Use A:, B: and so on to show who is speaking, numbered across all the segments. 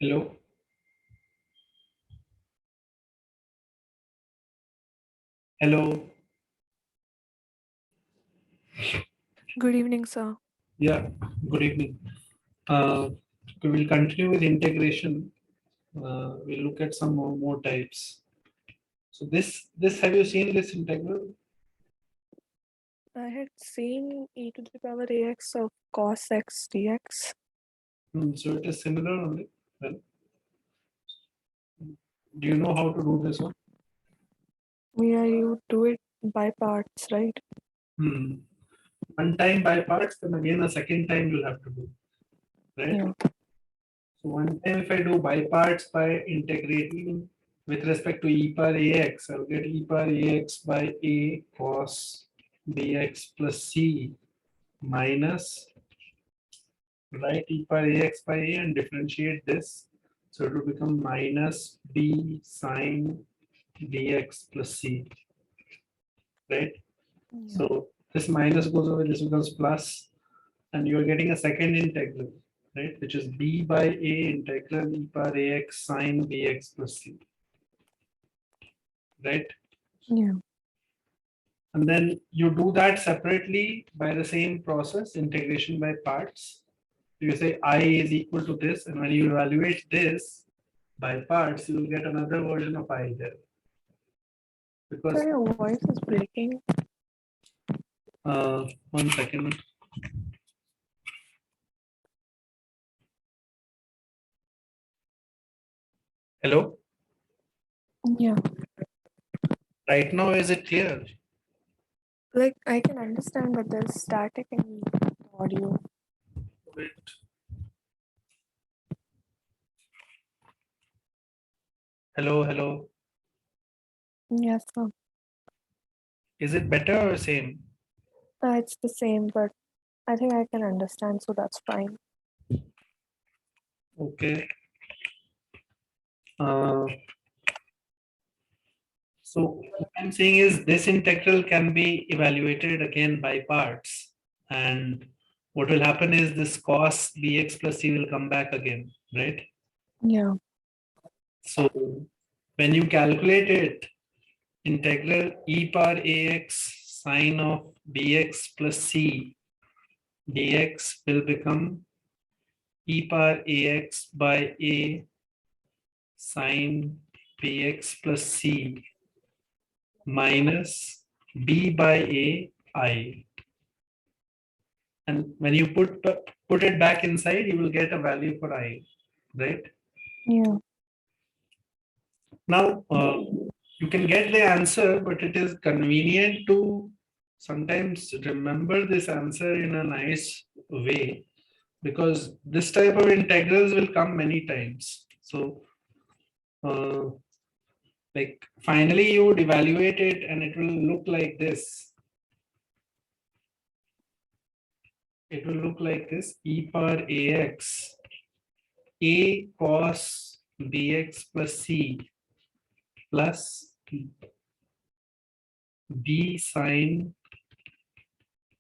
A: Hello. Hello.
B: Good evening, sir.
A: Yeah. Good evening. We will continue with integration. We'll look at some more types. So this have you seen this integral?
B: I had seen e to the power ax of cos x dx.
A: So it is similar only. Well, do you know how to do this one?
B: Yeah, you do it by parts, right?
A: One time by parts, then again a second time you'll have to do. Right?
B: Yeah.
A: So one time if I do by parts by integrating with respect to e power ax, I'll get e power ax by a cos bx plus c minus, right, e power ax by a and differentiate this. So it will become minus b sine dx plus c, right?
B: Yeah.
A: So this minus goes away, this becomes plus, and you're getting a second integral, right, which is b by a integral e power ax sine bx plus c, right?
B: Yeah.
A: And then you do that separately by the same process, integration by parts. You say I is equal to this, and when you evaluate this by parts, you will get another version of I there. Because
B: So your voice is breaking.
A: 1 second. Hello.
B: Yeah.
A: Right now, is it clear?
B: Like I can understand, but there's static in the audio.
A: Wait. Hello, hello.
B: Yes, sir.
A: Is it better or same?
B: It's the same, but I think I can understand, so that's fine.
A: Okay. So what I'm saying is this integral can be evaluated again by parts. And what will happen is this cos bx plus c will come back again, right?
B: Yeah.
A: So when you calculate it, integral e power ax sine of bx plus c dx will become e power ax by a sine bx plus c minus b by a I. And when you put it back inside, you will get a value for I, right?
B: Yeah.
A: Now, you can get the answer, but it is convenient to sometimes remember this answer in a nice way, because this type of integrals will come many times. So, like finally you would evaluate it and it will look like this. It will look like this: e power ax a cos bx plus c plus b sine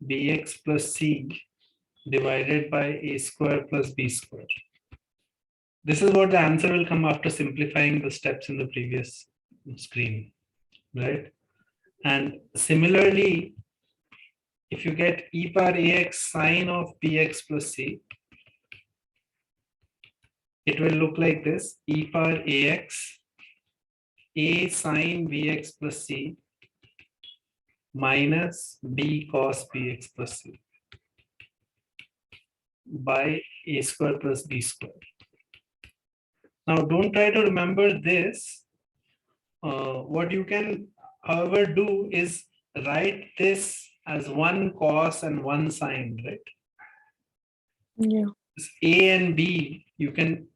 A: bx plus c divided by a square plus b square. This is what the answer will come after simplifying the steps in the previous screen, right? And similarly, if you get e power ax sine of bx plus c, it will look like this: e power ax a sine bx plus c minus b cos bx plus c by a square plus b square. Now, don't try to remember this. What you can, however, do is write this as one cos and one sine, right?
B: Yeah.
A: This a and b, you can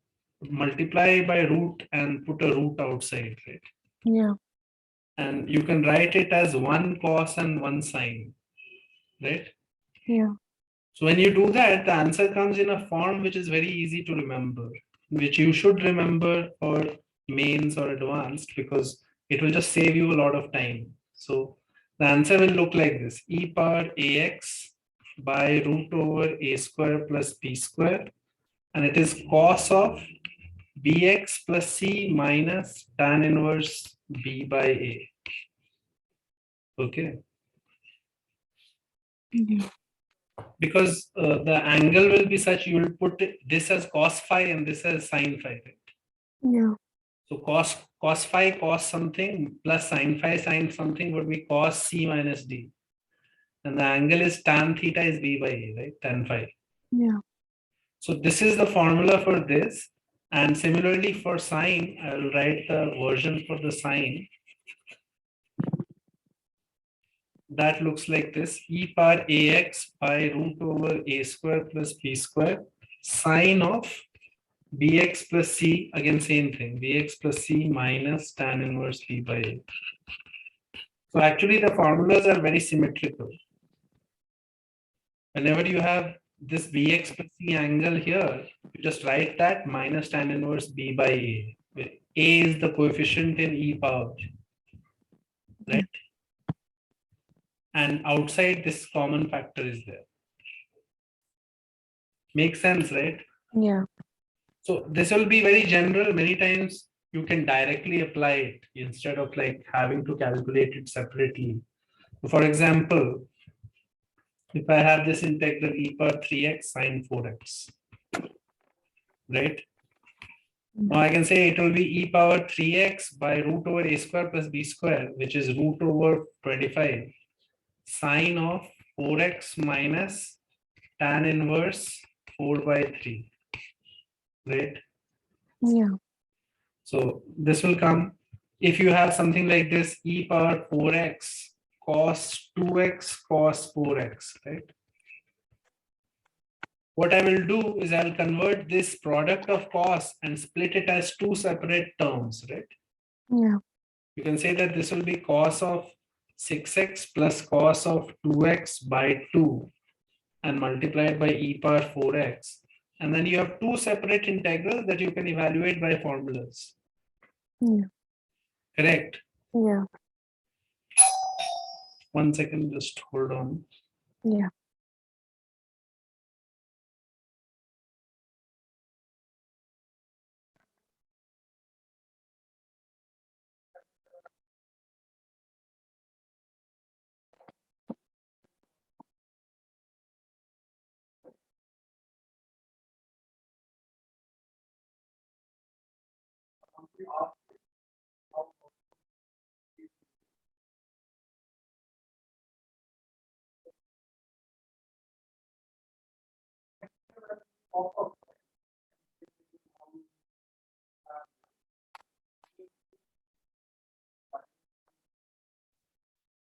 A: multiply by root and put a root outside, right?
B: Yeah.
A: And you can write it as one cos and one sine, right?
B: Yeah.
A: So when you do that, the answer comes in a form which is very easy to remember, which you should remember for mains or advanced, because it will just save you a lot of time. So the answer will look like this: e power ax by root over a square plus b square, and it is cos of bx plus c minus tan inverse b by a. Okay. Because the angle will be such, you will put this as cos phi and this as sin phi. Right?
B: Yeah.
A: So cos phi cos something plus sin phi sin something would be cos c minus d. And the angle is tan theta is b by a, right? Tan phi.
B: Yeah.
A: So this is the formula for this. And similarly for sine, I will write the version for the sine. That looks like this: e power ax by root over a square plus b square sine of bx plus c, again same thing, bx plus c minus tan inverse b by a. So actually the formulas are very symmetrical. Whenever you have this bx plus c angle here, you just write that minus tan inverse b by a. A is the coefficient in e power, right? And outside this common factor is there. Makes sense, right?
B: Yeah.
A: So this will be very general. Many times you can directly apply it instead of like having to calculate it separately. For example, if I have this integral e power 3x sine 4x, right? Now I can say it will be e power 3x by root over a square plus b square, which is root over 25 sine of 4x minus tan inverse 4 by 3, right?
B: Yeah.
A: So this will come if you have something like this e power 4x cos 2x cos 4x, right? What I will do is I'll convert this product of cos and split it as two separate terms, right?
B: Yeah.
A: You can say that this will be cos of 6x plus cos of 2x by 2 and multiplied by e power 4x. And then you have two separate integrals that you can evaluate by formulas.
B: Yeah.
A: Correct?
B: Yeah.
A: 1 second, just hold on.
B: Yeah.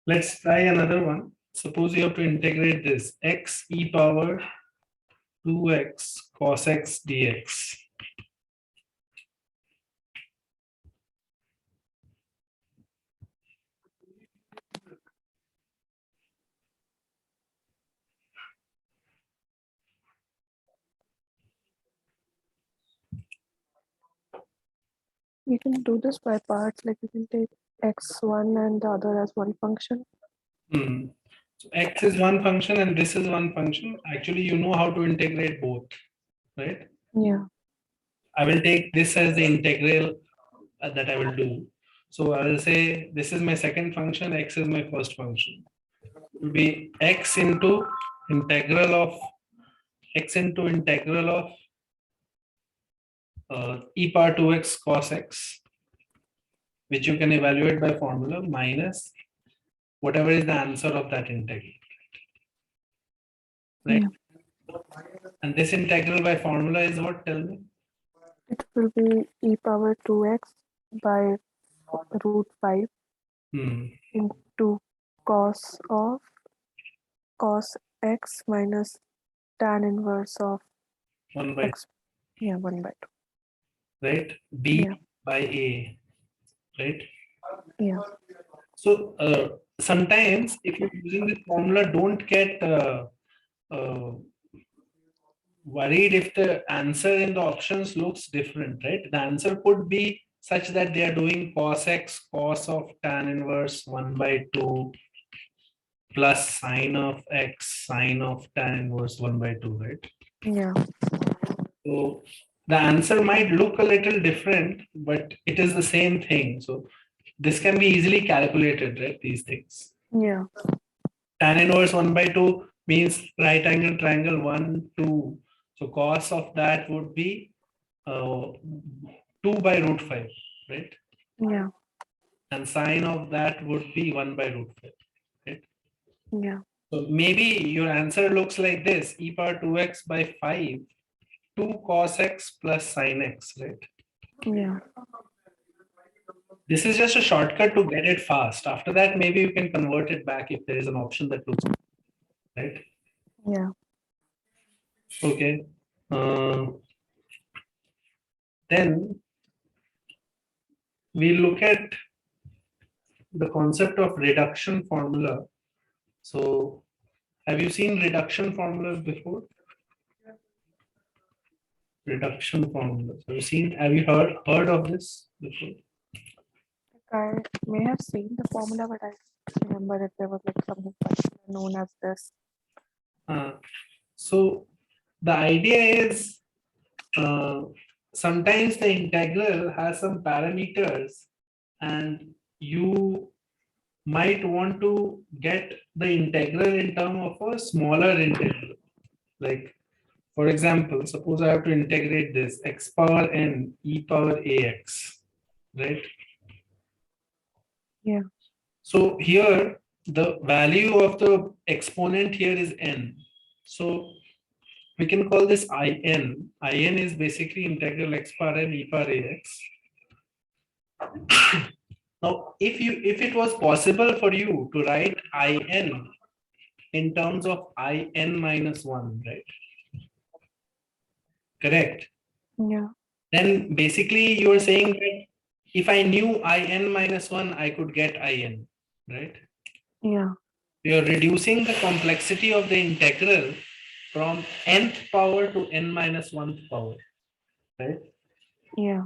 A: Let's try another one. Suppose you have to integrate this x e power 2x cos x dx.
B: You can do this by parts, like you can take x1 and the other as one function.
A: So x is one function and this is one function. Actually, you know how to integrate both, right?
B: Yeah.
A: I will take this as the integral that I will do. So I will say this is my second function, x is my first function. It will be x into integral of e power 2x cos x, which you can evaluate by formula, minus whatever is the answer of that integral. Right?
B: Yeah.
A: And this integral by formula is what? Tell me.
B: It will be e power 2x by root 5 into cos of cos x minus tan inverse of
A: 1 by
B: x. Yeah, 1 by 2.
A: right? B
B: Yeah.
A: by A, right?
B: Yeah.
A: So sometimes if you're using this formula, don't get uh, worried if the answer in the options looks different, right? The answer could be such that they are doing cos x cos of tan inverse 1 by 2 plus sine of x sine of tan inverse 1 by 2, right?
B: Yeah.
A: So The answer might look a little different, but it is the same thing. So this can be easily calculated, right? These things.
B: Yeah.
A: Tan inverse 1 by 2 means right angle triangle 1, 2. So cos of that would be 2 by root 5, right?
B: Yeah.
A: And sine of that would be 1 by root 5, right?
B: Yeah.
A: So maybe your answer looks like this, e power 2x by 5, 2 cos x plus sine x, right?
B: Yeah.
A: This is just a shortcut to get it fast. After that, maybe you can convert it back if there is an option that looks good, right?
B: Yeah.
A: Okay. Then we look at the concept of reduction formula. So have you seen reduction formulas before? Reduction formulas. Have you heard of this before?
B: I may have seen the formula, but I don't remember if there was like something particular known as this.
A: So the idea is uh, sometimes the integral has some parameters and you might want to get the integral in terms of a smaller integral. Like, for example, suppose I have to integrate this x power n e power ax, right?
B: Yeah.
A: So here the value of the exponent here is n. So we can call this in. In is basically integral x power n e power ax. Now, if it was possible for you to write in terms of in minus 1, right? Correct.
B: Yeah.
A: Then basically you are saying that if I knew in minus 1, I could get in, right?
B: Yeah.
A: You're reducing the complexity of the integral from nth power to n minus 1th power, right?
B: Yeah.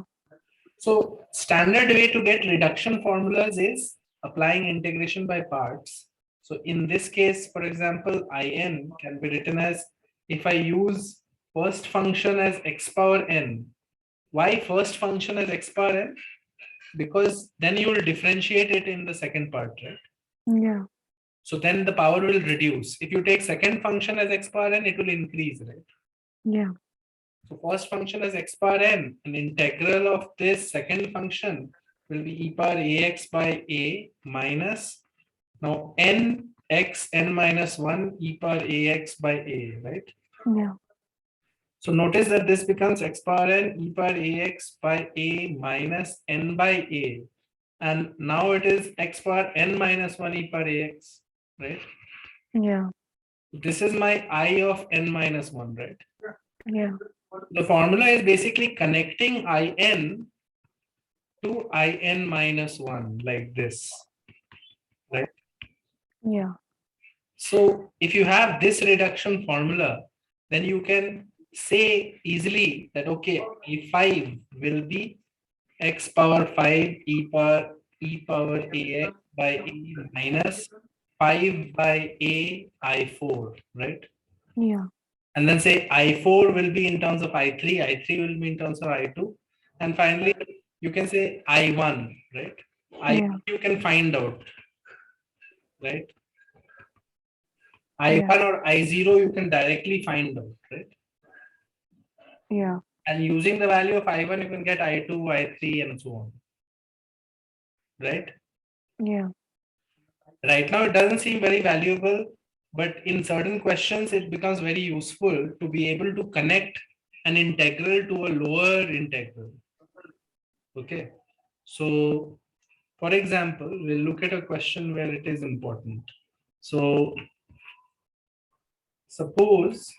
A: So standard way to get reduction formulas is applying integration by parts. So in this case, for example, in can be written as if I use first function as x power n. Why first function as x power n? Because then you will differentiate it in the second part, right?
B: Yeah.
A: So then the power will reduce. If you take second function as x power n, it will increase, right?
B: Yeah.
A: So first function is x power n. An integral of this second function will be e power ax by a minus now n x n minus 1 e power ax by a, right?
B: Yeah.
A: So notice that this becomes x power n e power ax by a minus n by a. And now it is x power n minus 1 e power ax, right?
B: Yeah.
A: This is my I of n minus 1, right?
B: Yeah.
A: The formula is basically connecting in to in minus 1 like this, right?
B: Yeah.
A: So if you have this reduction formula, then you can say easily that, okay, E5 will be x power 5 e power ax by a minus 5 by a I4, right?
B: Yeah.
A: And then say I4 will be in terms of I3, I3 will be in terms of I2. And finally, you can say I1, right?
B: Yeah.
A: I1 you can find out, right?
B: Yeah.
A: I1 or I0 you can directly find out, right?
B: Yeah.
A: And using the value of I1, you can get I2, I3, and so on, right?
B: Yeah.
A: Right now, it doesn't seem very valuable, but in certain questions, it becomes very useful to be able to connect an integral to a lower integral. Okay. So, for example, we'll look at a question where it is important. So, suppose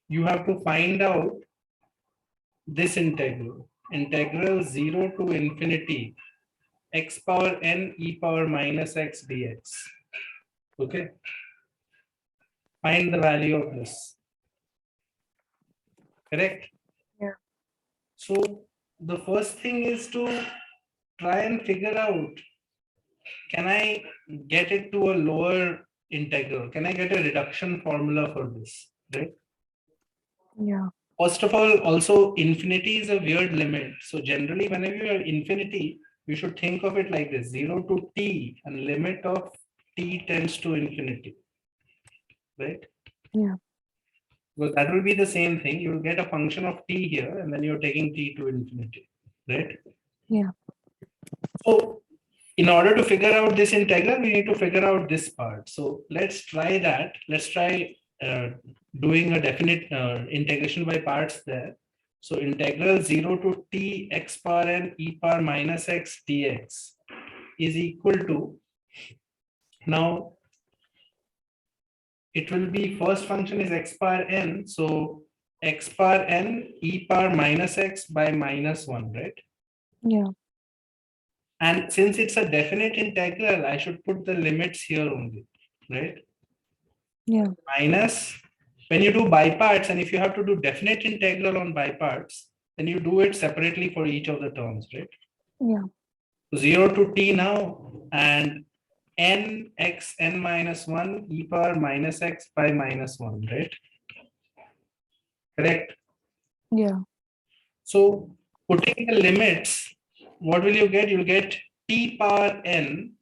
A: you have to find out this integral 0 to infinity x power n e power minus x dx. Okay. Find the value of this. Correct?
B: Yeah.
A: So, the first thing is to try and figure out, can I get it to a lower integral? Can I get a reduction formula for this? Right?
B: Yeah.
A: First of all, also infinity is a weird limit. So generally, whenever you have infinity, you should think of it like this: 0 to t, and limit of t tends to infinity, right?
B: Yeah.
A: Because that will be the same thing. You will get a function of t here, and then you're taking t to infinity, right?
B: Yeah.
A: So in order to figure out this integral, we need to figure out this part. So let's try that. Let's try doing a definite integration by parts there. So integral 0 to t x power n e power minus x dx is equal to, now it will be, first function is x power n. So x power n e power minus x by minus 1, right?
B: Yeah.
A: And since it's a definite integral, I should put the limits here only, right?
B: Yeah.
A: Minus, when you do by parts, and if you have to do definite integral on by parts, then you do it separately for each of the terms, right?
B: Yeah.
A: 0 to t now, and n x n minus 1 e power minus x by minus 1, right? Correct.
B: Yeah.
A: So putting the limits, what will you get? You'll get t power n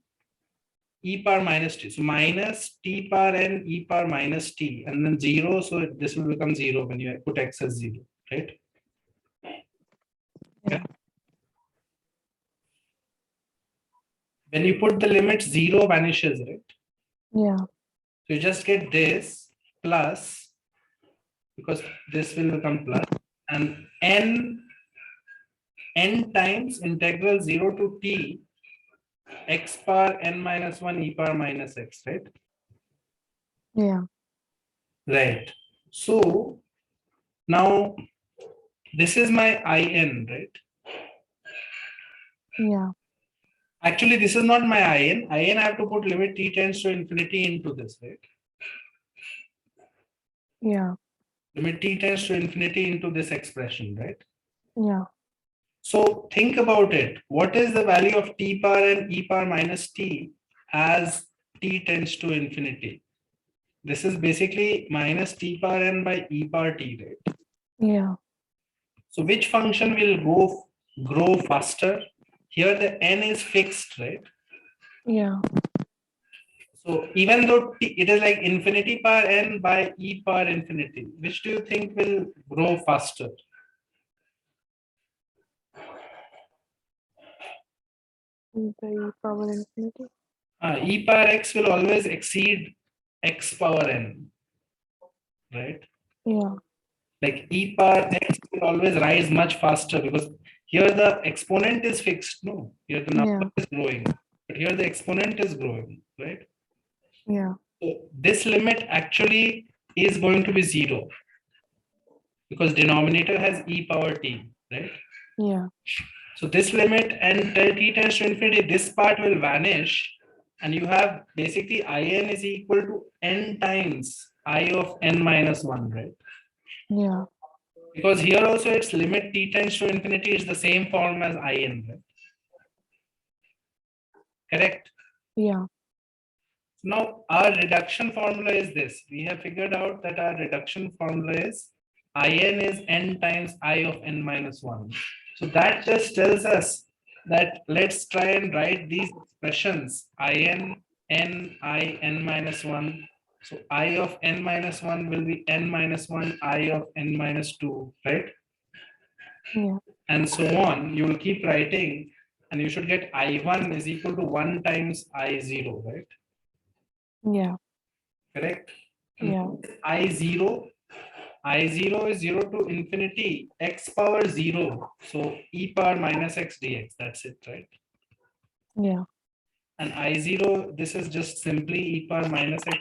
A: e power minus t. So minus t power n e power minus t, and then 0. So this will become 0 when you put x as 0, right?
B: Yeah.
A: When you put the limit, 0 vanishes, right?
B: Yeah.
A: So you just get this plus, because this will become plus, and n times integral 0 to t x power n minus 1 e power minus x, right?
B: Yeah.
A: Right. So now this is my in, right?
B: Yeah.
A: Actually, this is not my in. I have to put limit t tends to infinity into this, right?
B: Yeah.
A: Limit t tends to infinity into this expression, right?
B: Yeah.
A: So think about it. What is the value of t power n e power minus t as t tends to infinity? This is basically minus t power n by e power t, right?
B: Yeah.
A: So which function will grow faster? Here the n is fixed, right?
B: Yeah.
A: So even though it is like infinity power n by e power infinity, which do you think will grow faster?
B: By power infinity.
A: E power x will always exceed x power n, right?
B: Yeah.
A: Like e power x will always rise much faster, because here the exponent is fixed, no? Here the number
B: Yeah.
A: is growing, but here the exponent is growing, right?
B: Yeah.
A: So this limit actually is going to be 0, because denominator has e power t, right?
B: Yeah.
A: So this limit and t tends to infinity, this part will vanish, and you have basically in is equal to n times I of n minus 1, right?
B: Yeah.
A: Because here also its limit t tends to infinity is the same form as in, right? Correct?
B: Yeah.
A: Now our reduction formula is this. We have figured out that our reduction formula is in is n times I of n minus 1. So that just tells us that let's try and write these expressions in n I n minus 1. So I of n minus 1 will be n minus 1 I of n minus 2, right?
B: Yeah.
A: And so on. You will keep writing, and you should get I1 is equal to 1 times I0, right?
B: Yeah.
A: Correct? And
B: Yeah.
A: I0, I0 is 0 to infinity x power 0. So e power minus x dx. That's it, right?
B: Yeah.
A: And I0, this is just simply e power minus x,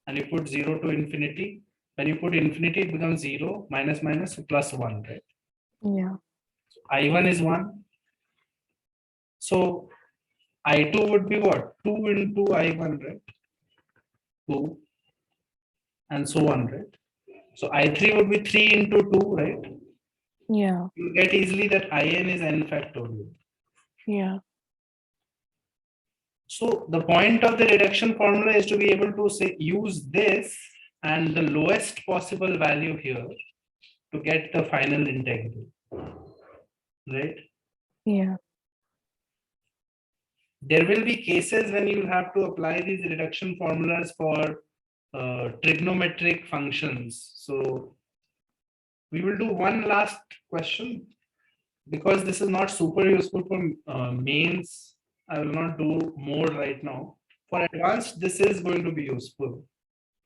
A: and you put 0 to infinity. When you put infinity, it becomes 0, minus minus plus 1, right?
B: Yeah.
A: I1 is 1. So I2 would be what? 2 into I1, right? 2, and so on, right? So I3 would be 3 into 2, right?
B: Yeah.
A: You get easily that in is n factorial.
B: Yeah.
A: So the point of the reduction formula is to be able to say use this and the lowest possible value here, to get the final integral, right?
B: Yeah.
A: There will be cases when you have to apply these reduction formulas for trigonometric functions. So we will do one last question because this is not super useful for mains. I will not do more right now. For advanced, this is going to be useful.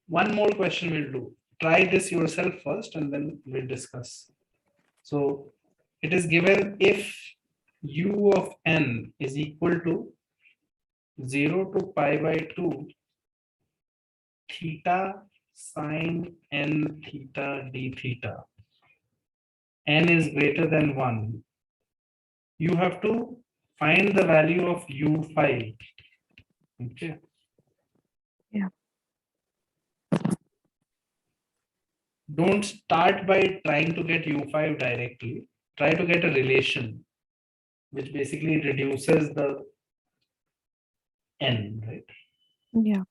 A: One more question we'll do. Try this yourself first and then we'll discuss. So it is given if u of n is equal to 0 to pi by 2 theta sine n theta d theta. N is greater than 1. You have to find the value of u5. Okay.
B: Yeah.
A: Don't start by trying to get u5 directly. Try to get a relation, which basically reduces the n, right?
B: Yeah.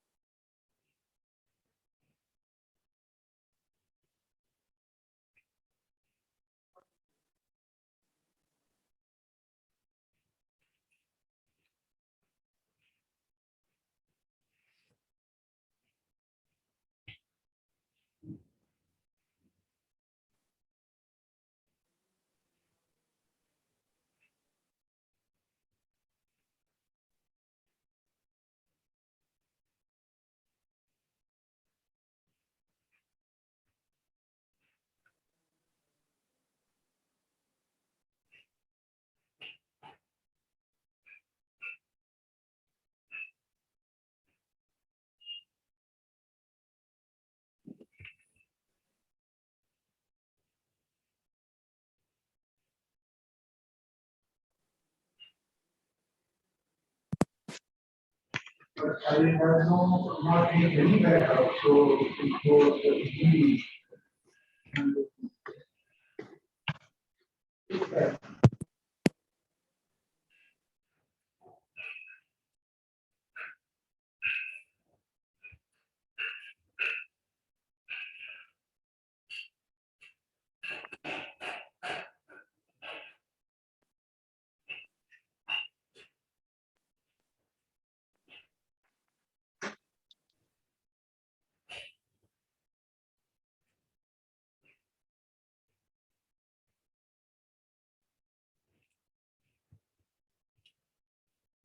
A: I have not made any backup, so it goes the JEE.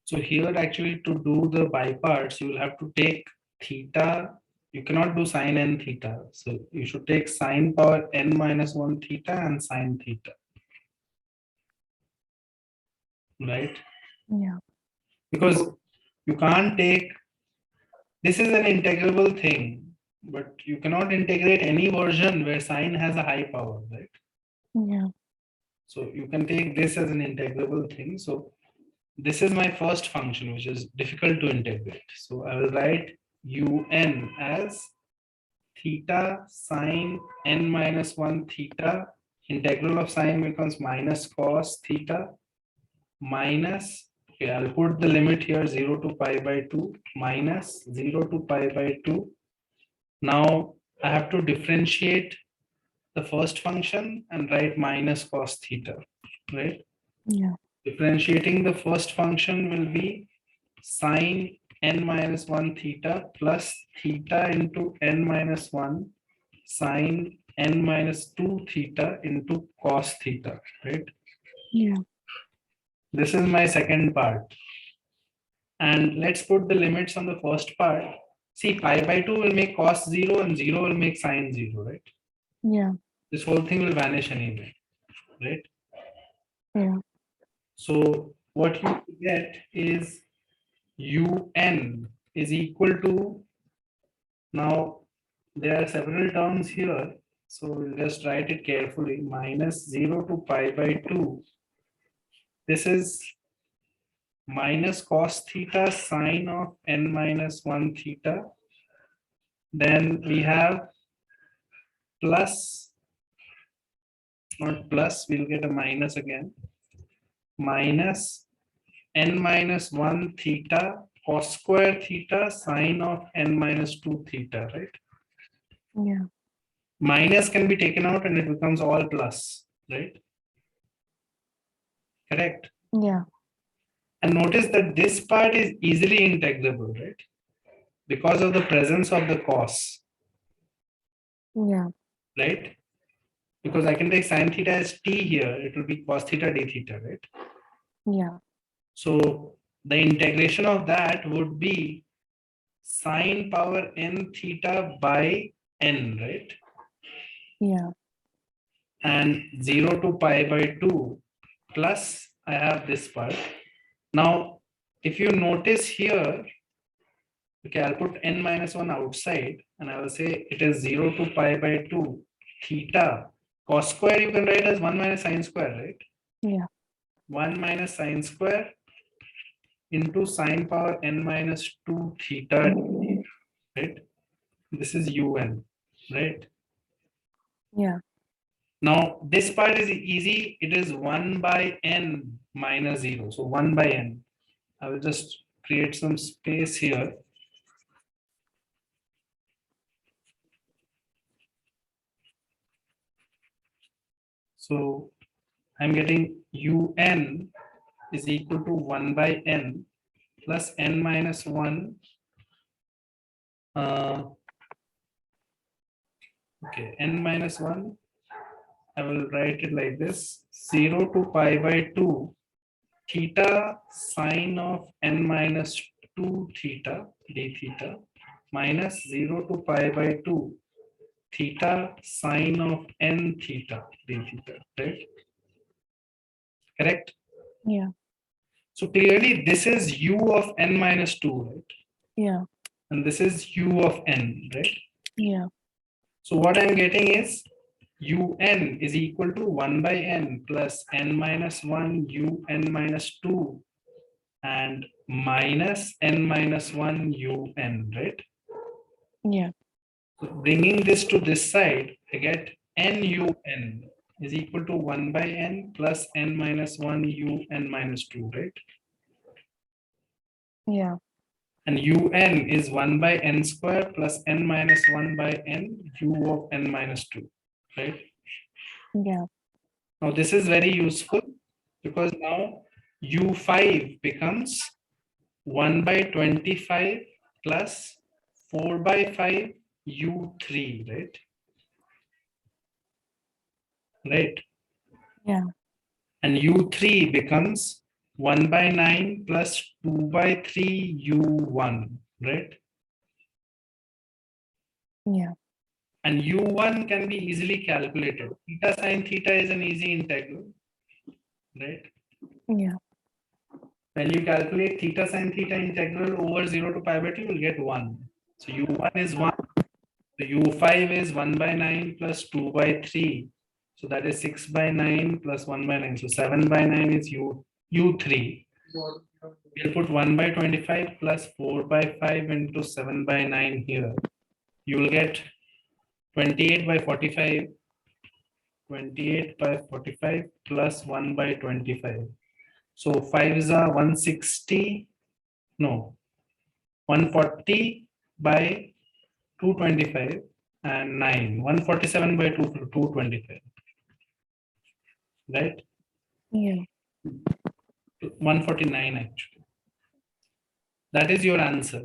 A: So here actually to do the biparts, you will have to take theta. You cannot do sine n theta. So you should take sine power n minus 1 theta and sine theta. Right?
B: Yeah.
A: Because you can't take, this is an integrable thing, but you cannot integrate any version where sine has a high power, right?
B: Yeah.
A: So you can take this as an integrable thing. So this is my first function, which is difficult to integrate. So I will write un as theta sine n minus 1 theta. Integral of sine becomes minus cos theta minus, okay, I'll put the limit here 0 to pi by 2 minus 0 to pi by 2. Now I have to differentiate the first function and write minus cos theta, right?
B: Yeah.
A: Differentiating the first function will be sine n minus 1 theta plus theta into n minus 1 sine n minus 2 theta into cos theta, right?
B: Yeah.
A: This is my second part. And let's put the limits on the first part. See, pi by 2 will make cos 0 and 0 will make sine 0, right?
B: Yeah.
A: This whole thing will vanish anyway, right?
B: Yeah.
A: So what you get is un is equal to, now there are several terms here, so we'll just write it carefully, minus 0 to pi by 2. This is minus cos theta sine of n minus 1 theta. Then we have plus, not plus, we'll get a minus again, minus n minus 1 theta cos square theta sine of n minus 2 theta, right?
B: Yeah.
A: minus can be taken out and it becomes all plus, right? Correct.
B: Yeah.
A: And notice that this part is easily integrable, right? Because of the presence of the cos,
B: Yeah.
A: right? Because I can take sine theta as t here, it will be cos theta d theta, right?
B: Yeah.
A: So the integration of that would be sine power n theta by n, right?
B: Yeah.
A: And 0 to pi by 2 plus I have this part. Now, if you notice here, okay, I'll put n minus 1 outside and I will say it is 0 to pi by 2 theta. Cos square you can write as 1 minus sine square, right?
B: Yeah.
A: 1 minus sine square into sine power n minus 2 theta, right? This is un, right?
B: Yeah.
A: Now, this part is easy. It is 1 by n minus 0. So 1 by n. I will just create some space here. So I'm getting un is equal to 1 by n plus n minus 1. Okay, n minus 1. I will write it like this. 0 to pi by 2 theta sine of n minus 2 theta d theta minus 0 to pi by 2 theta sine of n theta d theta, right? Correct?
B: Yeah.
A: So clearly this is u of n minus 2, right?
B: Yeah.
A: And this is u of n, right?
B: Yeah.
A: So what I'm getting is un is equal to 1 by n plus n minus 1 un minus 2 and minus n minus 1 un, right?
B: Yeah.
A: So bringing this to this side, I get nun is equal to 1 by n plus n minus 1 un minus 2, right?
B: Yeah.
A: And un is 1 by n square plus n minus 1 by n u of n minus 2, right?
B: Yeah.
A: Now this is very useful because now u5 becomes 1 by 25 plus 4 by 5 u3, right? Right.
B: Yeah.
A: And u3 becomes 1 by 9 plus 2 by 3 u1, right?
B: Yeah.
A: And u1 can be easily calculated. Theta sine theta is an easy integral, right?
B: Yeah.
A: When you calculate theta sine theta integral over 0 to pi by 2, you will get 1. So u1 is 1. So u5 is 1 by 9 plus 2 by 3. So that is 6 by 9 plus 1 by 9. So 7 by 9 is u3. We'll put 1 by 25 plus 4 by 5 into 7 by 9 here. You will get 28 by 45. 28 by 45 plus 1 by 25. So 5 is a 160. No, 140 by 225 and 9. 147 by 225. Right?
B: Yeah.
A: 149 actually. That is your answer.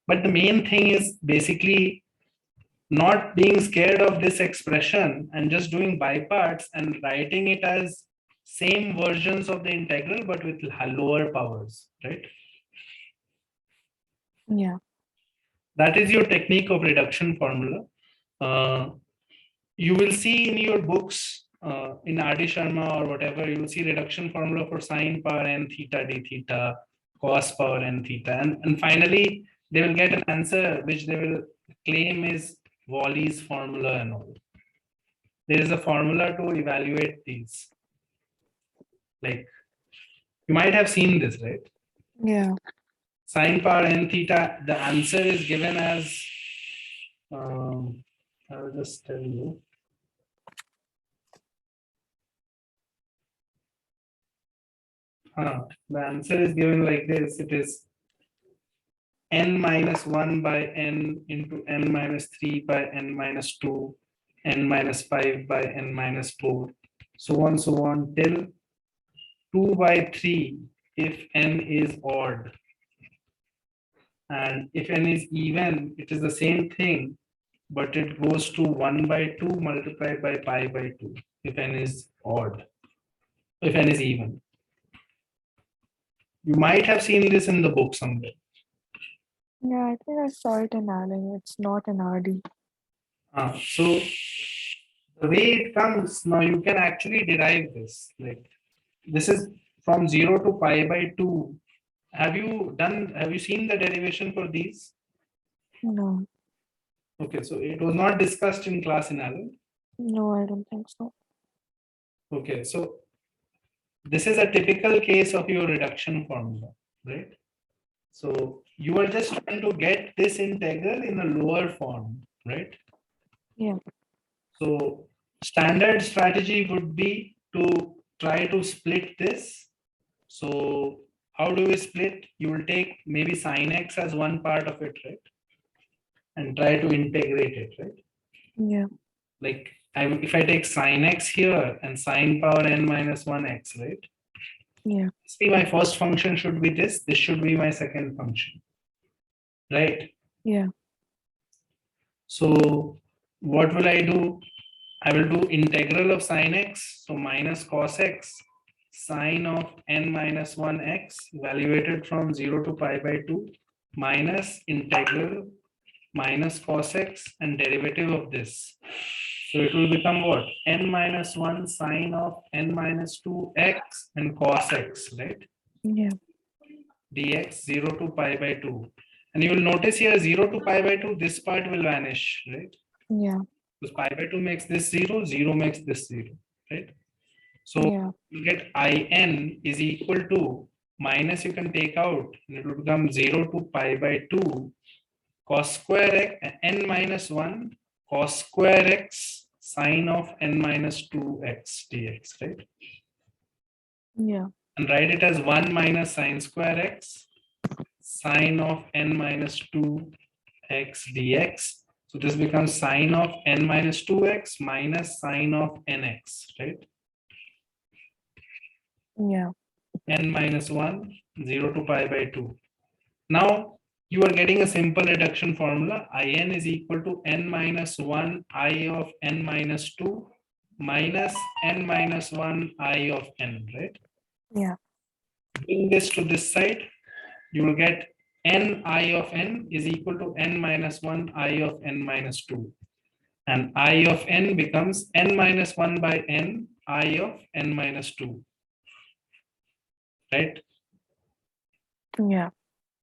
A: But the main thing is basically not being scared of this expression and just doing by parts and writing it as same versions of the integral but with lower powers, right?
B: Yeah.
A: That is your technique of reduction formula. You will see in your books, in R.D. Sharma or whatever, you will see reduction formula for sine power n theta d theta, cos power n theta. And finally, they will get an answer which they will claim is Wally's formula and all. There is a formula to evaluate these. Like, you might have seen this, right?
B: Yeah.
A: Sine power n theta, the answer is given as, I will just tell you. The answer is given like this. It is n minus 1 by n into n minus 3 by n minus 2 n minus 5 by n minus 4, so on till 2 by 3 if n is odd. And if n is even, it is the same thing, but it goes to 1 by 2 multiplied by pi by 2 if n is odd, if n is even. You might have seen this in the book somewhere.
B: Yeah, I think I saw it in Alan. It's not in RD.
A: So the way it comes, now you can actually derive this. Like this is from 0 to pi by 2. Have you seen the derivation for these?
B: No,
A: Okay, so it was not discussed in class in Alan.
B: no, I don't think so.
A: Okay, so this is a typical case of your reduction formula, right? So you are just trying to get this integral in a lower form, right?
B: Yeah.
A: So standard strategy would be to try to split this. So how do we split? You will take maybe sine x as one part of it, right? And try to integrate it, right?
B: Yeah.
A: Like if I take sine x here and sine power n minus 1x, right?
B: Yeah.
A: See, my first function should be this. This should be my second function, right?
B: Yeah.
A: So what will I do? I will do integral of sine x, so minus cos x, sine of n minus 1x, evaluated from 0 to pi by 2, minus integral minus cos x and derivative of this. So it will become what? N minus 1 sine of n minus 2x and cos x, right?
B: Yeah.
A: Dx 0 to pi by 2. And you will notice here 0 to pi by 2, this part will vanish, right?
B: Yeah.
A: Because pi by 2 makes this 0, 0 makes this 0, right? So
B: Yeah.
A: you get in is equal to minus you can take out, and it will become 0 to pi by 2 cos square x n minus 1 cos square x sine of n minus 2x dx, right?
B: Yeah.
A: And write it as 1 minus sine square x sine of n minus 2x dx. So this becomes sine of n minus 2x minus sine of nx, right?
B: Yeah.
A: N minus 1, 0 to pi by 2. Now you are getting a simple reduction formula. In is equal to n minus 1 I of n minus 2 minus n minus 1 I of n, right?
B: Yeah.
A: Bring this to this side, you will get n I of n is equal to n minus 1 I of n minus 2. And I of n becomes n minus 1 by n I of n minus 2. Right?
B: Yeah.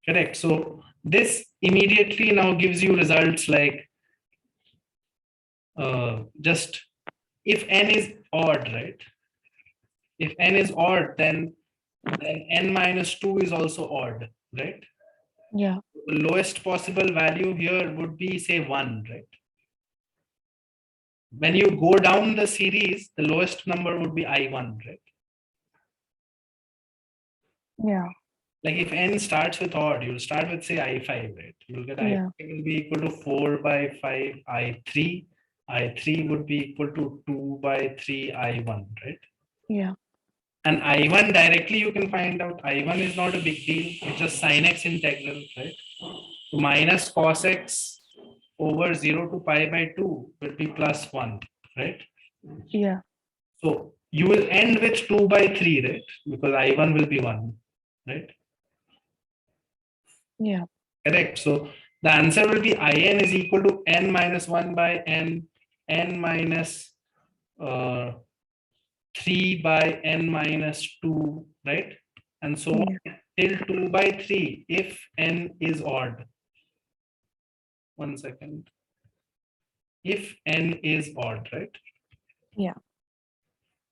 A: Correct. So this immediately now gives you results like just if n is odd, right? If n is odd, then n minus 2 is also odd, right?
B: Yeah.
A: The lowest possible value here would be say 1, right? When you go down the series, the lowest number would be I1, right?
B: Yeah.
A: Like if n starts with odd, you'll start with say I5, right? You'll get
B: Yeah.
A: I5 will be equal to 4 by 5 I3. I3 would be equal to 2 by 3 I1, right?
B: Yeah.
A: And I1 directly you can find out. I1 is not a big deal. It's just sin x integral, right? So minus cos x over 0 to pi by 2 will be plus 1, right?
B: Yeah.
A: So you will end with 2 by 3, right? Because I1 will be 1, right?
B: Yeah.
A: Correct. So the answer will be In is equal to n minus 1 by n minus 3 by n minus 2, right? And so on till 2 by 3 if n is odd. 1 second. If n is odd, right?
B: Yeah.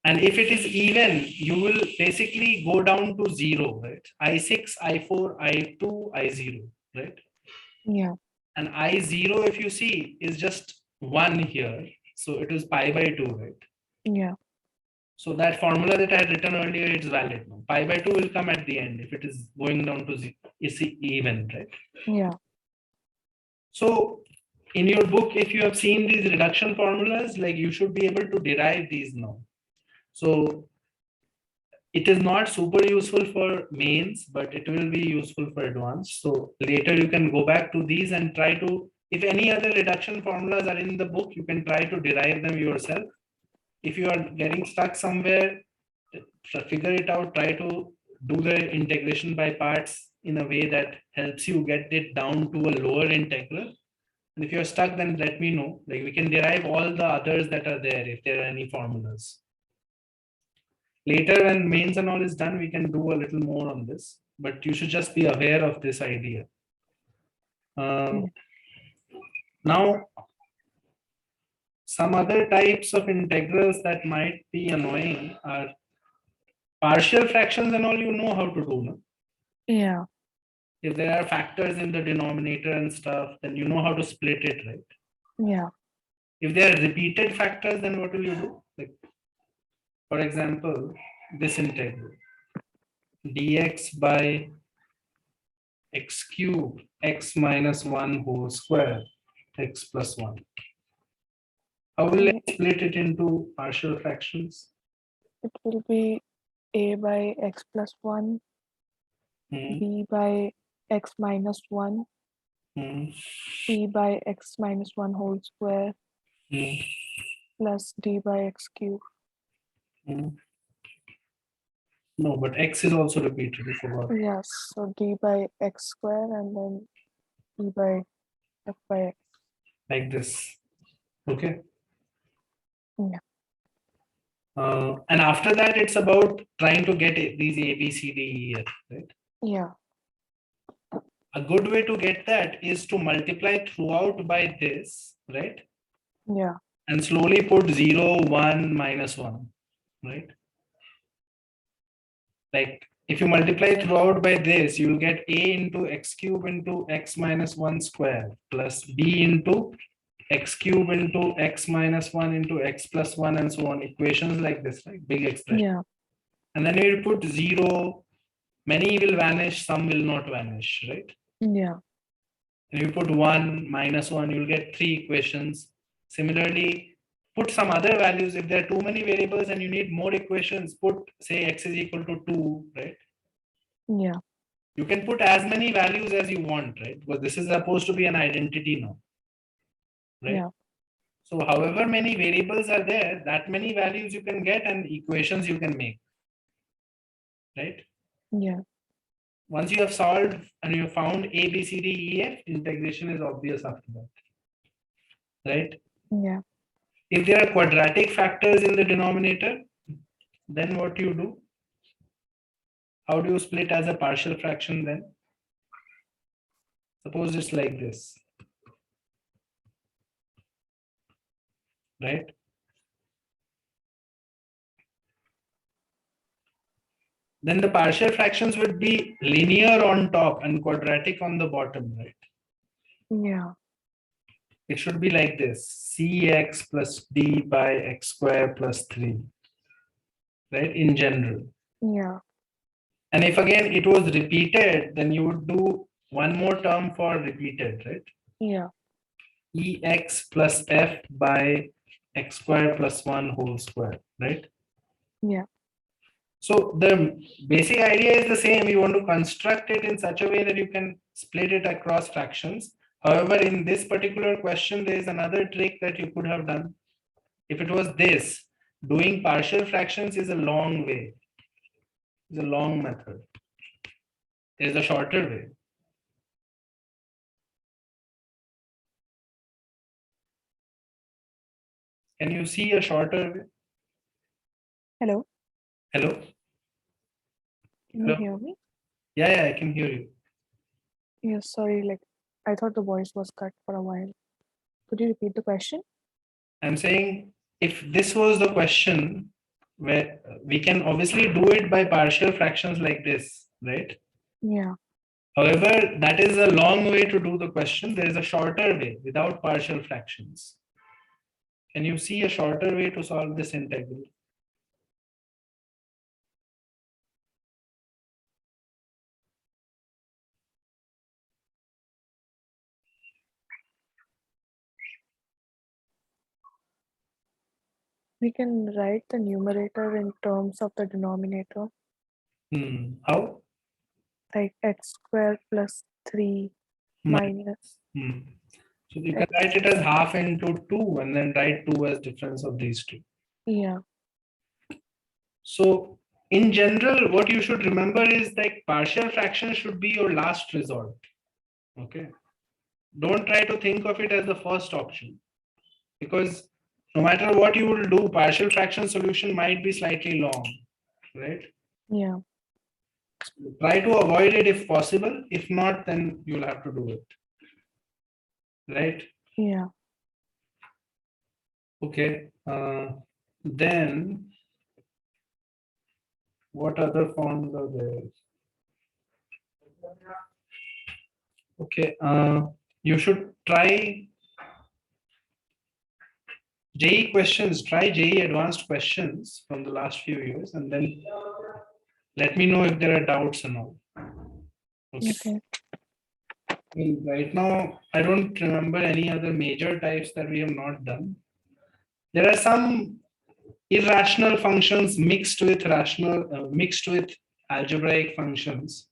A: And if it is even, you will basically go down to 0, right? I6, I4, I2, I0, right?
B: Yeah.
A: And I0, if you see, is just 1 here. So it is pi by 2, right?
B: Yeah.
A: So that formula that I had written earlier, it's valid now. Pi by 2 will come at the end if it is going down to 0, is even, right?
B: Yeah.
A: So in your book, if you have seen these reduction formulas, like you should be able to derive these now. So it is not super useful for mains, but it will be useful for advanced. So later you can go back to these and try to, if any other reduction formulas are in the book, you can try to derive them yourself. If you are getting stuck somewhere, figure it out, try to do the integration by parts in a way that helps you get it down to a lower integral. And if you're stuck, then let me know. Like we can derive all the others that are there if there are any formulas. Later, when mains and all is done, we can do a little more on this. But you should just be aware of this idea. Now, some other types of integrals that might be annoying are partial fractions and all. You know how to do, no?
B: Yeah.
A: If there are factors in the denominator and stuff, then you know how to split it, right?
B: Yeah.
A: If they are repeated factors, then what will you do? Like, for example, this integral dx by x cube x minus 1 whole square x plus 1. How will I split it into partial fractions?
B: It will be a by x plus 1, b by x minus 1, c by x minus 1 whole square, plus d by x cube.
A: No, but x is also repeated. You forgot.
B: Yes, so d by x square and then e by f by x.
A: Like this. Okay.
B: Yeah.
A: And after that, it's about trying to get these A, B, C, D, E, F, right?
B: Yeah.
A: A good way to get that is to multiply throughout by this, right?
B: Yeah.
A: And slowly put 0, 1, minus 1, right? Like if you multiply throughout by this, you'll get a into x cube into x minus 1 square plus b into x cube into x minus 1 into x plus 1 and so on. Equations like this, right? Big expression.
B: Yeah.
A: And then you put 0, many will vanish, some will not vanish, right?
B: Yeah.
A: And you put 1, minus 1, you'll get 3 equations. Similarly, put some other values. If there are too many variables and you need more equations, put say x is equal to 2, right?
B: Yeah.
A: You can put as many values as you want, right? Because this is supposed to be an identity now, right?
B: Yeah.
A: So however many variables are there, that many values you can get and equations you can make, right?
B: Yeah.
A: Once you have solved and you have found A, B, C, D, E, F, integration is obvious after that, right?
B: Yeah.
A: If there are quadratic factors in the denominator, then what do you do? How do you split as a partial fraction then? Suppose it's like this, right? Then the partial fractions would be linear on top and quadratic on the bottom, right?
B: Yeah.
A: It should be like this, cx plus d by x square plus 3, right? In general.
B: Yeah.
A: And if again it was repeated, then you would do one more term for repeated, right?
B: Yeah.
A: Ex plus f by x square plus 1 whole square, right?
B: Yeah.
A: So the basic idea is the same. You want to construct it in such a way that you can split it across fractions. However, in this particular question, there is another trick that you could have done. If it was this, doing partial fractions is a long way. It's a long method. There's a shorter way. Can you see a shorter way?
B: Hello.
A: Hello?
B: Can
A: Hello?
B: you hear me?
A: Yeah, I can hear you.
B: Yes, sorry, like I thought the voice was cut for a while. Could you repeat the question?
A: I'm saying if this was the question where we can obviously do it by partial fractions like this, right?
B: Yeah.
A: However, that is a long way to do the question. There is a shorter way without partial fractions. Can you see a shorter way to solve this integral?
B: We can write the numerator in terms of the denominator,
A: How?
B: like x squared plus 3 minus
A: So you can write it as half into 2 and then write 2 as difference of these two.
B: Yeah.
A: So in general, what you should remember is like partial fraction should be your last resort. Okay. Don't try to think of it as the first option, because no matter what you will do, partial fraction solution might be slightly long, right?
B: Yeah.
A: Try to avoid it if possible. If not, then you'll have to do it. Right?
B: Yeah.
A: Okay. Then what other forms are there? Okay. You should try JEE questions. Try JEE advanced questions from the last few years, and then let me know if there are doubts and all. Okay.
B: Okay.
A: Right now, I don't remember any other major types that we have not done. There are some irrational functions mixed with algebraic functions,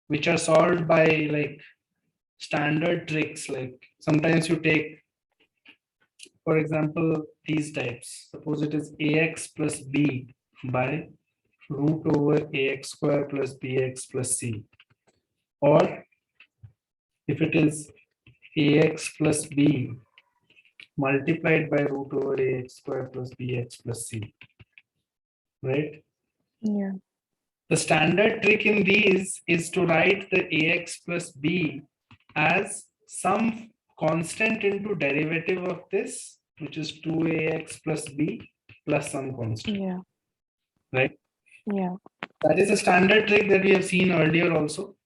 A: which are solved by like standard tricks. Like sometimes you take, for example, these types. Suppose it is ax plus b by root over ax square plus bx plus c. Or if it is ax plus b multiplied by root over ax square plus bx plus c, right?
B: Yeah.
A: The standard trick in these is to write the ax plus b as some constant into derivative of this, which is 2ax plus b plus some constant,
B: Yeah.
A: right?
B: Yeah.
A: That is a standard trick that we have seen earlier also.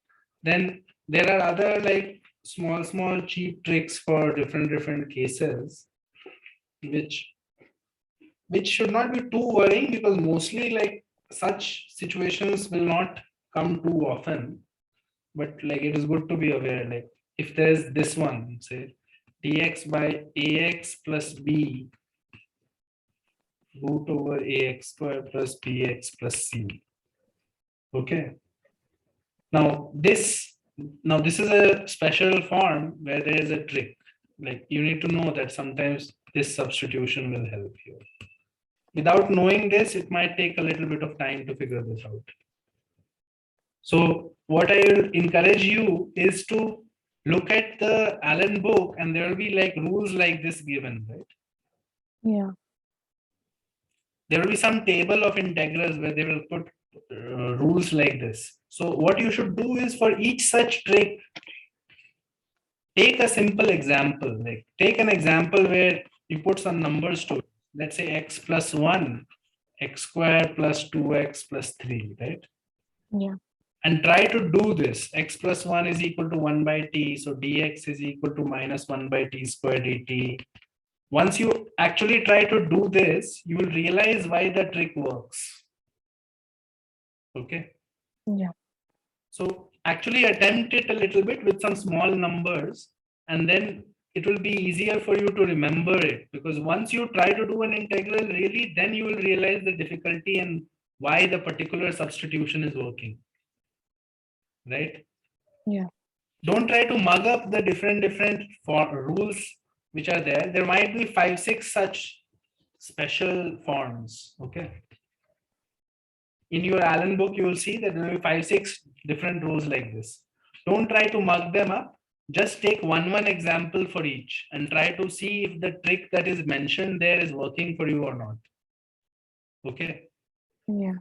A: Then there are other like small cheap tricks for different cases, which should not be too worrying, because mostly like such situations will not come too often. But like it is good to be aware, like if there's this one, say dx by ax plus b root over ax square plus bx plus c. Okay. Now this is a special form where there is a trick. Like you need to know that sometimes this substitution will help you. Without knowing this, it might take a little bit of time to figure this out. So what I will encourage you is to look at the Allen book, and there will be like rules like this given, right?
B: Yeah.
A: There will be some table of integrals where they will put rules like this. So what you should do is, for each such trick, take a simple example. Like take an example where you put some numbers to it. Let's say x plus 1, x squared plus 2x plus 3, right?
B: Yeah.
A: And try to do this. X plus 1 is equal to 1 by t. So dx is equal to minus 1 by t squared dt. Once you actually try to do this, you will realize why the trick works. Okay.
B: Yeah.
A: So actually attempt it a little bit with some small numbers, and then it will be easier for you to remember it, because once you try to do an integral really, then you will realize the difficulty and why the particular substitution is working. Right?
B: Yeah.
A: Don't try to mug up the different rules which are there. There might be 5-6 such special forms. Okay. In your Allen book, you will see that there will be 5-6 different rules like this. Don't try to mug them up. Just take one example for each and try to see if the trick that is mentioned there is working for you or not. Okay.
B: Yeah.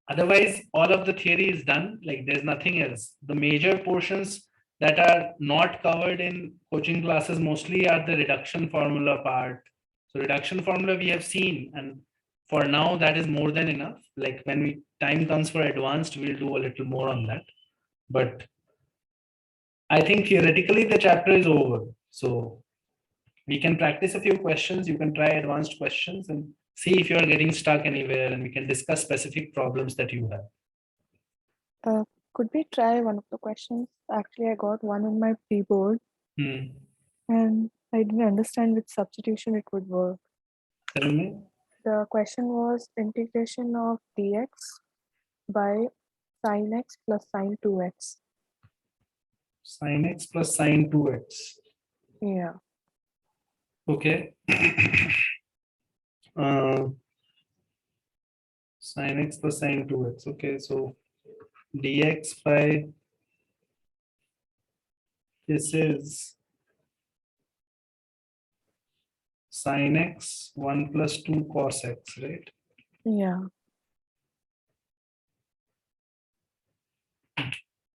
A: Otherwise, all of the theory is done. Like there's nothing else. The major portions that are not covered in coaching classes mostly are the reduction formula part. So reduction formula we have seen, and for now that is more than enough. Like when time comes for advanced, we'll do a little more on that. But I think theoretically the chapter is over. So we can practice a few questions. You can try advanced questions and see if you are getting stuck anywhere, and we can discuss specific problems that you have.
B: Could we try one of the questions? Actually, I got one in my pre-board
A: Hmm.
B: and I didn't understand which substitution it would work.
A: Tell me.
B: the question was integration of dx by sin x plus sin 2x.
A: Sin x plus sin 2x.
B: Yeah.
A: Okay. Sin x plus sin 2x. Okay, so dx by this is sin x 1 plus 2 cos x, right?
B: Yeah.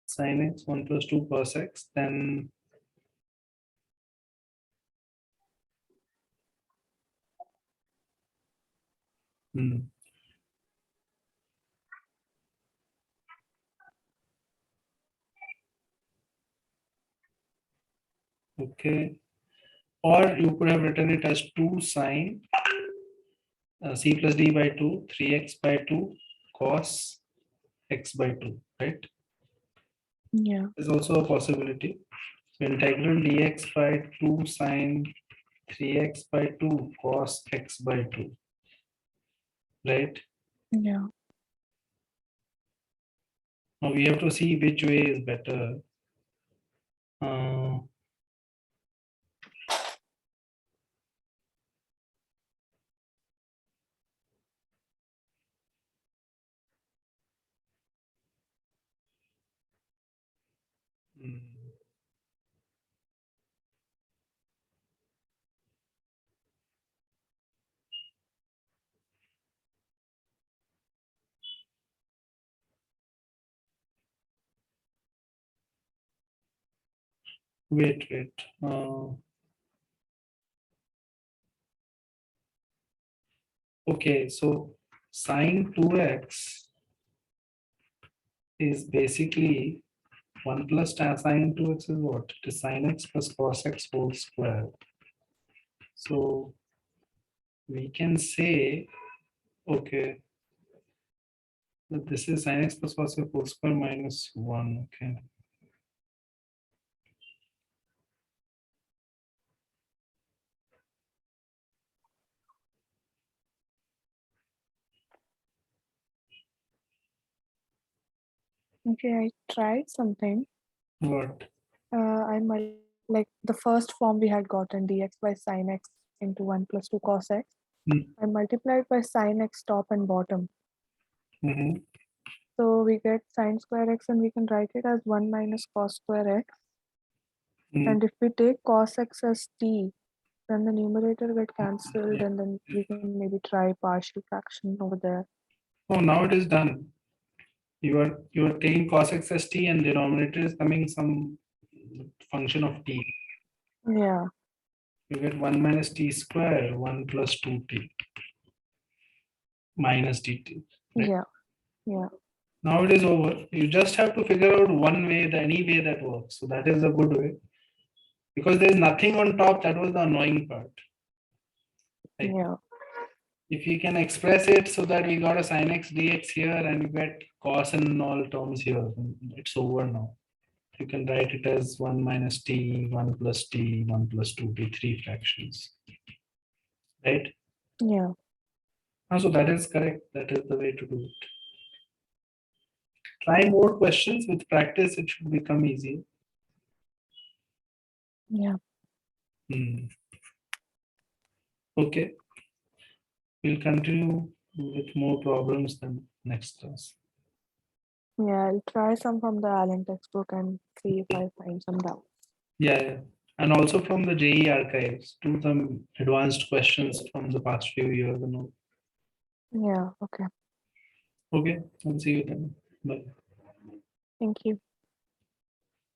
A: Sin x 1 plus 2 cos x, then okay, or you could have written it as 2 sin c plus d by 2, 3x by 2 cos x by 2, right?
B: Yeah.
A: Is also a possibility. So integral dx by 2 sin 3x by 2 cos x by 2, right?
B: Yeah.
A: Now we have to see which way is better. Uh, hmm, wait. Okay, so sine 2x is basically 1 plus tan sine 2x is what? It is sin x plus cos x whole square. So we can say, okay, that this is sin x plus cos x whole square minus 1. Okay.
B: Okay, I tried something.
A: What?
B: Like the first form we had gotten dx by sin x into 1 plus 2 cos x. I multiplied by sin x top and bottom.
A: Mm-hmm.
B: So we get sin square x and we can write it as 1 minus cos square x. And if we take cos x as t, then the numerator get cancelled and then we can maybe try partial fraction over there.
A: Oh, now it is done. You are taking cos x as t and denominator is coming some function of t.
B: Yeah.
A: You get 1 minus t square, 1 plus 2t minus dt. Right?
B: Yeah. Yeah.
A: Now it is over. You just have to figure out one way, any way that works. So that is a good way. Because there is nothing on top, that was the annoying part. Like,
B: Yeah.
A: if you can express it so that we got a sin x dx here and you get cos and all terms here, it's over now. You can write it as 1 minus t, 1 plus t, 1 plus 2t, 3 fractions. Right?
B: Yeah.
A: So that is correct. That is the way to do it. Try more questions. With practice, it should become easier.
B: Yeah.
A: Okay. We'll continue with more problems than next class.
B: Yeah. I'll try some from the Allen textbook and see if I find some doubts.
A: Yeah. And also from the JEE archives, do some advanced questions from the past few years and all.
B: Yeah. Okay.
A: Okay. I'll see you then. Bye.
B: Thank you.